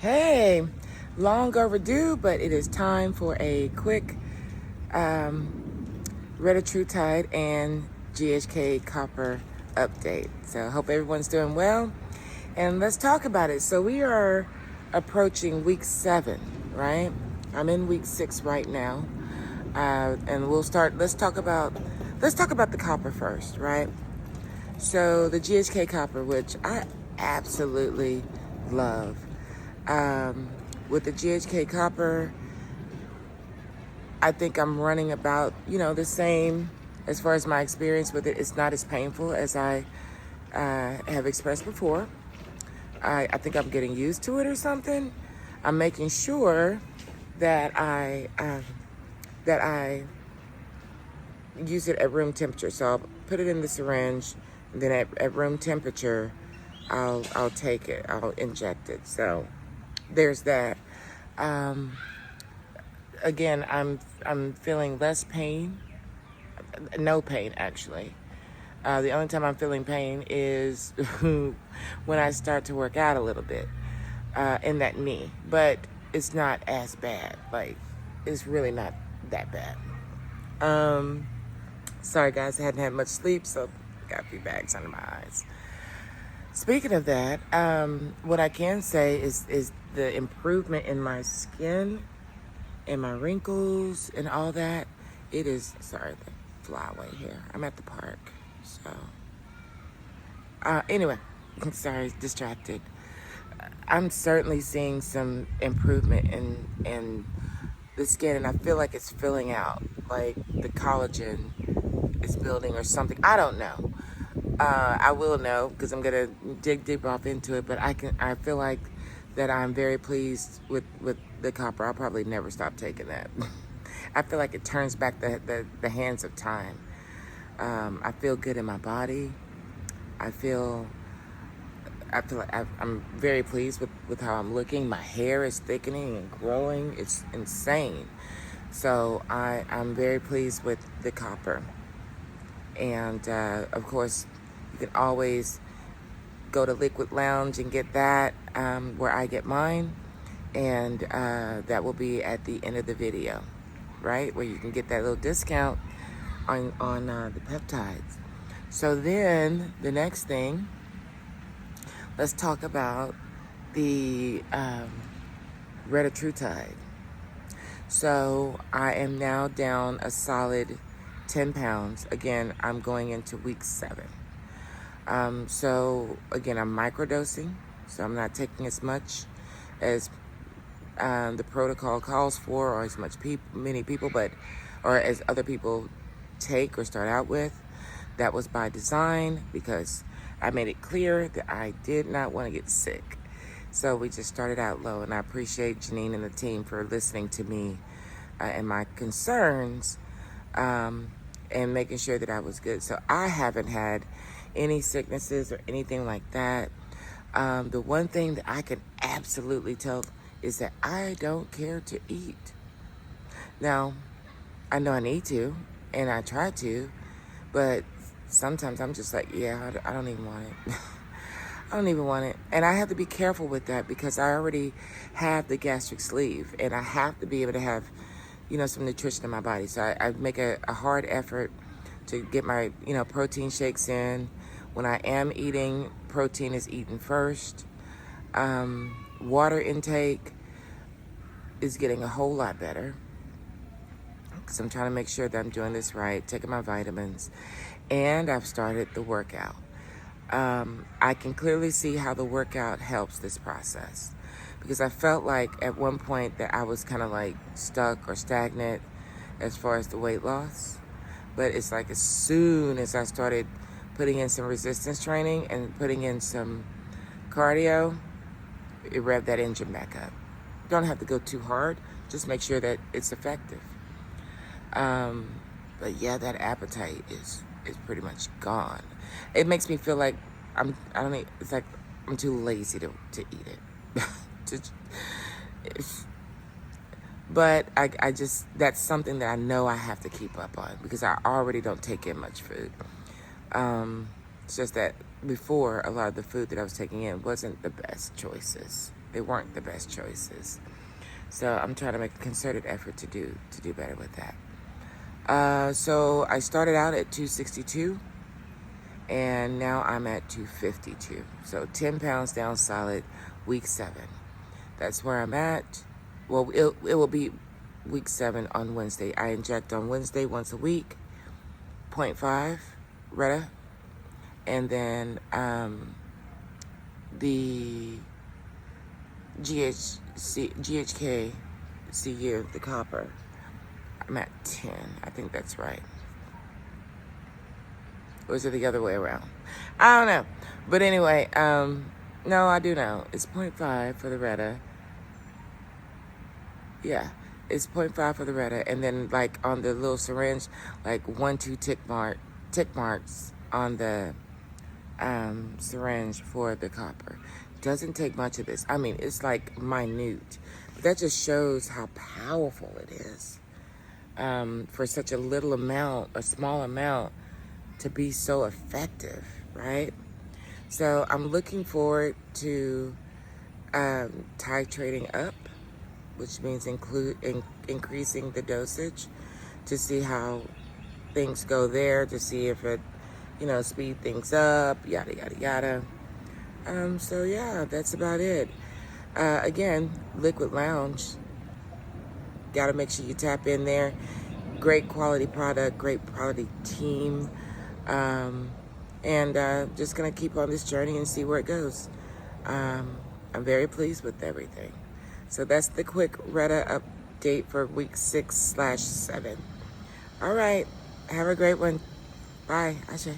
Hey, long overdue, but it is time for a quick Retatrutide and GHK-Copper update. So I hope everyone's doing well, and let's talk about it. So we are approaching week 7, right? I'm in week 6 right now, and we'll start. Let's talk about the copper first, right? So the GHK copper, which I absolutely love. With the GHK copper, I think I'm running about, the same as far as my experience with it. It's not as painful as I have expressed before. I think I'm getting used to it or something. I'm making sure that I use it at room temperature. So I'll put it in the syringe, and then at room temperature, I'll take it. I'll inject it. So there's that. Again, I'm feeling less pain, no pain actually. The only time I'm feeling pain is when I start to work out a little bit in that knee, but it's not as bad. Like, it's really not that bad. Sorry guys, I hadn't had much sleep, so got a few bags under my eyes. Speaking of that, what I can say is the improvement in my skin and my wrinkles and all that. It is, sorry, the flyway here. I'm at the park, so. Anyway, sorry, distracted. I'm certainly seeing some improvement in the skin, and I feel like it's filling out, like the collagen is building or something. I don't know. I will know because I'm gonna dig deep off into it, but I feel like that I'm very pleased with the copper. I'll probably never stop taking that. I feel like it turns back the hands of time. I feel good in my body. I feel like I'm very pleased with how I'm looking. My hair is thickening and growing. It's insane. So I'm very pleased with the copper. And of course, you can always go to Liquid Lounge and get that, where I get mine. And that will be at the end of the video, right? Where you can get that little discount on the peptides. So then the next thing, let's talk about the Retatrutide. So I am now down a solid 10 pounds. Again, I'm going into week 7. So again, I'm microdosing, so I'm not taking as much as the protocol calls for, or as many people, or as other people take or start out with. That was by design because I made it clear that I did not want to get sick. So we just started out low, and I appreciate Janine and the team for listening to me and my concerns, and making sure that I was good. So I haven't had any sicknesses or anything like that. The one thing that I can absolutely tell is that I don't care to eat. Now, I know I need to, and I try to, but sometimes I'm just like, yeah, I don't even want it. I don't even want it. And I have to be careful with that because I already have the gastric sleeve, and I have to be able to have, some nutrition in my body. So I make a hard effort to get my, protein shakes in. When I am eating, protein is eaten first. Water intake is getting a whole lot better because I'm trying to make sure that I'm doing this right, taking my vitamins, and I've started the workout. I can clearly see how the workout helps this process because I felt like at one point that I was kind of like stuck or stagnant as far as the weight loss. But it's like as soon as I started putting in some resistance training and putting in some cardio, it revved that engine back up. Don't have to go too hard. Just make sure that it's effective. But yeah, that appetite is pretty much gone. It makes me feel like it's like I'm too lazy to eat it. But I just, that's something that I know I have to keep up on because I already don't take in much food. It's just that before, a lot of the food that I was taking in wasn't the best choices. They weren't the best choices. So I'm trying to make a concerted effort to do better with that. So I started out at 262, and now I'm at 252. So 10 pounds down solid, week 7. That's where I'm at. Well, it will be week 7 on Wednesday. I inject on Wednesday once a week, 0.5 Reta, and then the GHK-Cu, the copper. I'm at 10. I think that's right. Or is it the other way around? I don't know. But anyway, no, I do know. It's 0.5 for the Reta. Yeah, it's 0.5 for the Reta. And then, like, on the little syringe, like 1-2 tick marks on the syringe for the copper. Doesn't take much of this. I mean, it's like minute. But that just shows how powerful it is. For such a little amount, a small amount, to be so effective, right? So I'm looking forward to titrating up, which means increasing the dosage to see how things go there, to see if it, speed things up, yada, yada, yada. So yeah, that's about it. Again, Liquid Lounge. Got to make sure you tap in there. Great quality product, great quality team. And just going to keep on this journey and see where it goes. I'm very pleased with everything. So that's the quick Reta update for week 6/7. All right. Have a great one. Bye. Ashe.